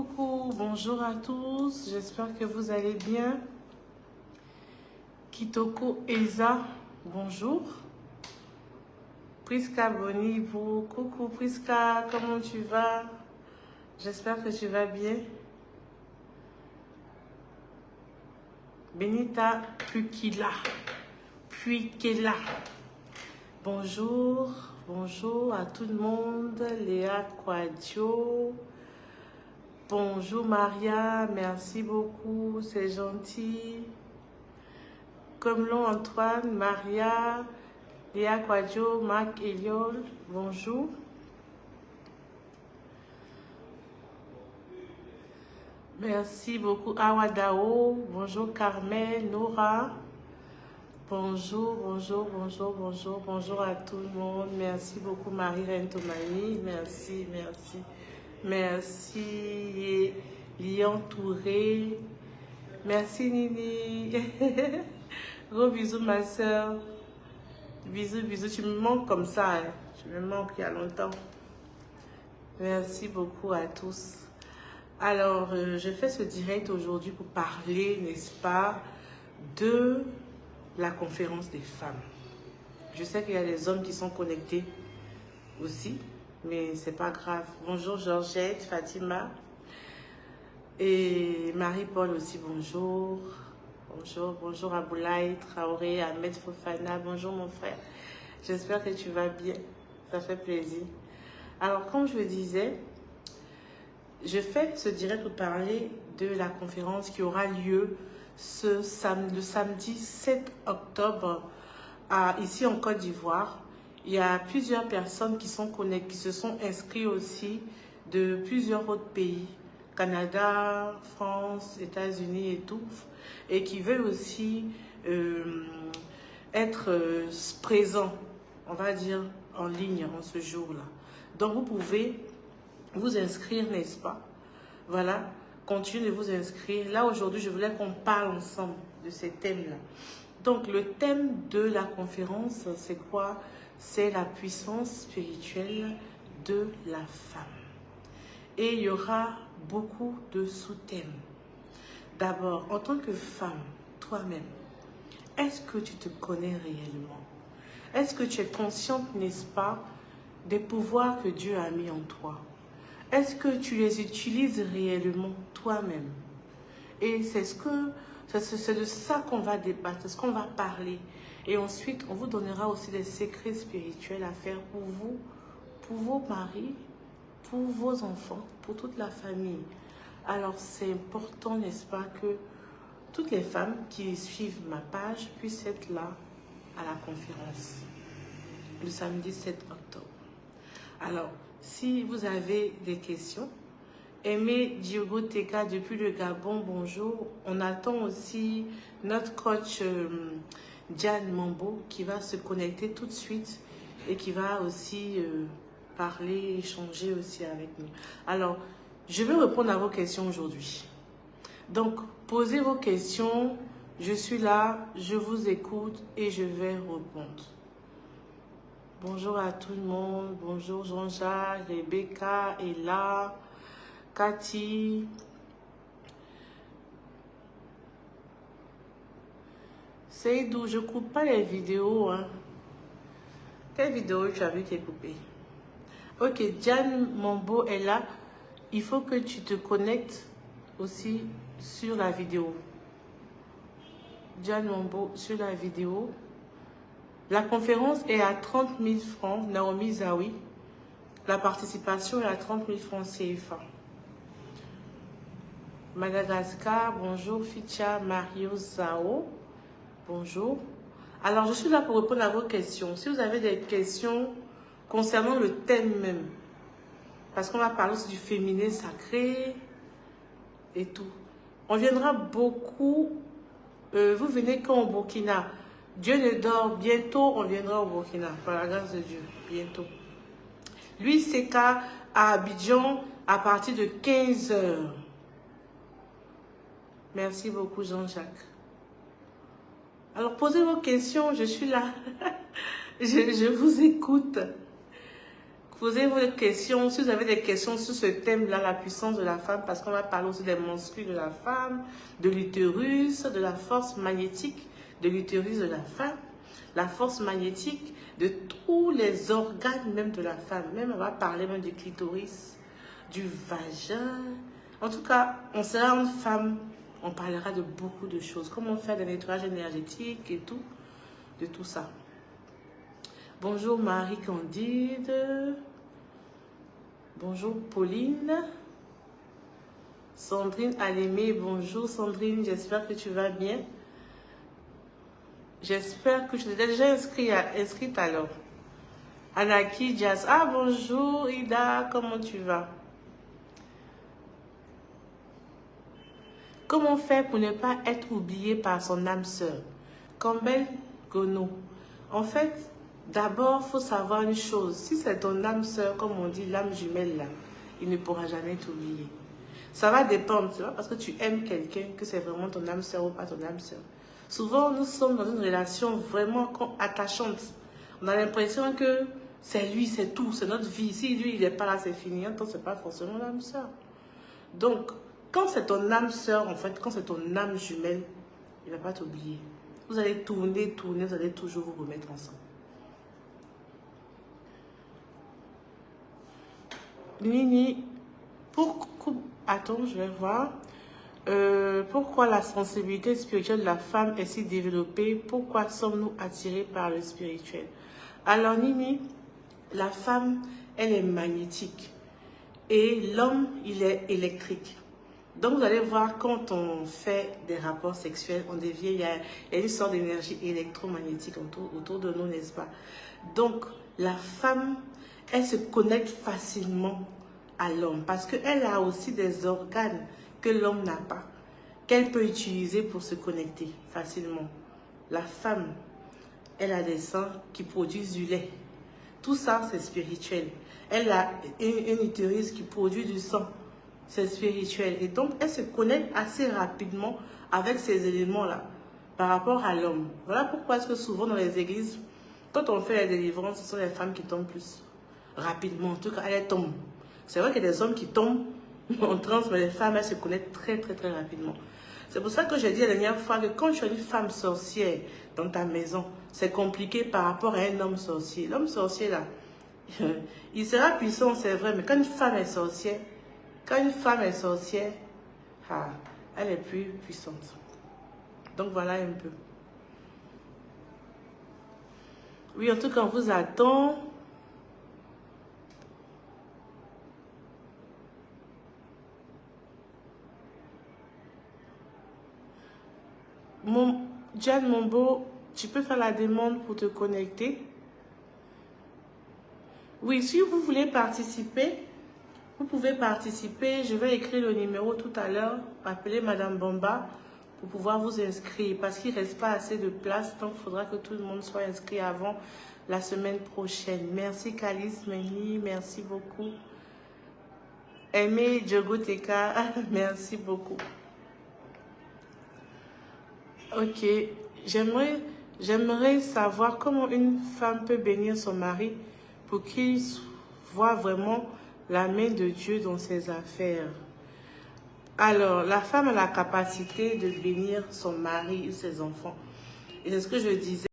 coucou, bonjour à tous, j'espère que vous allez bien. Kitoko Eza, bonjour. Priska Bonibo, coucou Priska, comment tu vas? J'espère que tu vas bien. Benita Pukila, bonjour, bonjour à tout le monde. Léa Quadio. Bonjour Maria, merci beaucoup, c'est gentil. Comlon Antoine, Maria, Léa Quadio, Marc Eliol, bonjour. Merci beaucoup Awadao, bonjour Carmel, Nora. Bonjour, bonjour, bonjour, bonjour, bonjour à tout le monde. Merci beaucoup Marie-Reine Tomani, merci, merci. Merci Lyon Touré. Merci Nini. Gros bisous ma soeur. Bisous, bisous. Tu me manques comme ça. Hein. Tu me manques il y a longtemps. Merci beaucoup à tous. Alors, je fais ce direct aujourd'hui pour parler, n'est-ce pas, de la conférence des femmes. Je sais qu'il y a des hommes qui sont connectés aussi. Mais c'est pas grave. Bonjour Georgette, Fatima. Et Marie-Paul aussi, bonjour. Bonjour, bonjour Aboulaye, Traoré, Ahmed Fofana. Bonjour mon frère. J'espère que tu vas bien. Ça fait plaisir. Alors, comme je le disais, je fais ce direct pour parler de la conférence qui aura lieu le samedi 7 octobre ici en Côte d'Ivoire. Il y a plusieurs personnes qui sont connectées, qui se sont inscrites aussi de plusieurs autres pays, Canada, France, États-Unis et tout, et qui veulent aussi être présents, on va dire, en ligne en ce jour-là. Donc vous pouvez vous inscrire, n'est-ce pas? Voilà, continuez de vous inscrire. Là aujourd'hui, je voulais qu'on parle ensemble de ces thèmes-là. Donc le thème de la conférence, c'est quoi? C'est la puissance spirituelle de la femme. Et il y aura beaucoup de sous-thèmes. D'abord, en tant que femme, toi-même, est-ce que tu te connais réellement? Est-ce que tu es consciente, n'est-ce pas, des pouvoirs que Dieu a mis en toi? Est-ce que tu les utilises réellement toi-même? Et c'est de ça qu'on va débattre, c'est ce qu'on va parler. Et ensuite, on vous donnera aussi des secrets spirituels à faire pour vous, pour vos maris, pour vos enfants, pour toute la famille. Alors, c'est important, n'est-ce pas, que toutes les femmes qui suivent ma page puissent être là à la conférence, le samedi 7 octobre. Alors, si vous avez des questions, Aimé Diogo Teka depuis le Gabon, bonjour. On attend aussi notre coach Diane Mambo qui va se connecter tout de suite et qui va aussi parler, échanger aussi avec nous. Alors, je vais répondre à vos questions aujourd'hui. Donc, posez vos questions. Je suis là, je vous écoute et je vais répondre. Bonjour à tout le monde. Bonjour Jean-Jacques, Rebecca, Ella, Cathy. Seydou, je ne coupe pas les vidéos. Hein. Quelle vidéo tu as vu qui est coupée? Ok, Diane Mambo est là. Il faut que tu te connectes aussi sur la vidéo. Diane Mambo sur la vidéo. La conférence est à 30 000 francs. Naomi Zawi. La participation est à 30 000 francs CFA. Madagascar, bonjour. Ficha Mario Zao, bonjour. Alors, je suis là pour répondre à vos questions. Si vous avez des questions concernant le thème même, parce qu'on va parler aussi du féminin sacré et tout. On viendra beaucoup. Vous venez quand au Burkina? Dieu ne dort. Bientôt, on viendra au Burkina, par la grâce de Dieu. Bientôt. Lui, c'est qu'à Abidjan à partir de 15 h. Merci beaucoup, Jean-Jacques. Alors, posez vos questions, je suis là. je vous écoute. Posez-vous des questions. Si vous avez des questions sur ce thème-là, la puissance de la femme, parce qu'on va parler aussi des menstrues de la femme, de l'utérus, de la force magnétique de l'utérus de la femme, la force magnétique de tous les organes même de la femme. Même on va parler même du clitoris, du vagin. En tout cas, on sera une femme, on parlera de beaucoup de choses. Comment faire des nettoyages énergétiques et tout, de tout ça. Bonjour Marie-Candide. Bonjour Pauline. Sandrine Alémé, bonjour Sandrine, j'espère que tu vas bien. J'espère que tu t'es déjà inscrite alors. Anaki Jazz, ah bonjour Ida, comment tu vas? Comment faire pour ne pas être oublié par son âme sœur? Campbell Gono. En fait, d'abord, il faut savoir une chose. Si c'est ton âme sœur, comme on dit, l'âme jumelle là, il ne pourra jamais t'oublier. Ça va dépendre, tu vois, parce que tu aimes quelqu'un, que c'est vraiment ton âme sœur ou pas ton âme sœur. Souvent, nous sommes dans une relation vraiment attachante. On a l'impression que c'est lui, c'est tout, c'est notre vie. Si lui, il n'est pas là, c'est fini. Donc, ce n'est pas forcément l'âme sœur. Donc, quand c'est ton âme sœur, en fait, quand c'est ton âme jumelle, il ne va pas t'oublier. Vous allez tourner, vous allez toujours vous remettre ensemble. Nini, attends, je vais voir. Pourquoi la sensibilité spirituelle de la femme est si développée? Pourquoi sommes-nous attirés par le spirituel? Alors, Nini, la femme, elle est magnétique. Et l'homme, il est électrique. Donc, vous allez voir, quand on fait des rapports sexuels, on devient, il y a une sorte d'énergie électromagnétique autour de nous, n'est-ce pas? Donc, la femme, elle se connecte facilement à l'homme parce qu'elle a aussi des organes que l'homme n'a pas, qu'elle peut utiliser pour se connecter facilement. La femme, elle a des seins qui produisent du lait. Tout ça, c'est spirituel. Elle a une utérus qui produit du sang. C'est spirituel. Et donc, elle se connecte assez rapidement avec ces éléments-là par rapport à l'homme. Voilà pourquoi est-ce que souvent dans les églises, quand on fait les délivrances, ce sont les femmes qui tombent plus rapidement. En tout cas, elles tombent. C'est vrai qu'il y a des hommes qui tombent en transe, mais les femmes, elles se connectent très, très, très rapidement. C'est pour ça que j'ai dit la dernière fois que quand tu as une femme sorcière dans ta maison, c'est compliqué par rapport à un homme sorcier. L'homme sorcier, là, il sera puissant, c'est vrai, mais quand une femme est sorcière, elle est plus puissante. Donc voilà un peu. Oui, en tout cas, on vous attend. Diane Mombo, tu peux faire la demande pour te connecter. Oui, si vous voulez participer, vous pouvez participer. Je vais écrire le numéro tout à l'heure. Appelez Madame Bomba pour pouvoir vous inscrire. Parce qu'il ne reste pas assez de place. Donc, il faudra que tout le monde soit inscrit avant la semaine prochaine. Merci Calice Meni. Merci beaucoup. Aimé Djogoteka. Merci beaucoup. Ok. J'aimerais savoir comment une femme peut bénir son mari pour qu'il voit vraiment la main de Dieu dans ses affaires. Alors, la femme a la capacité de bénir son mari et ses enfants. Et c'est ce que je disais.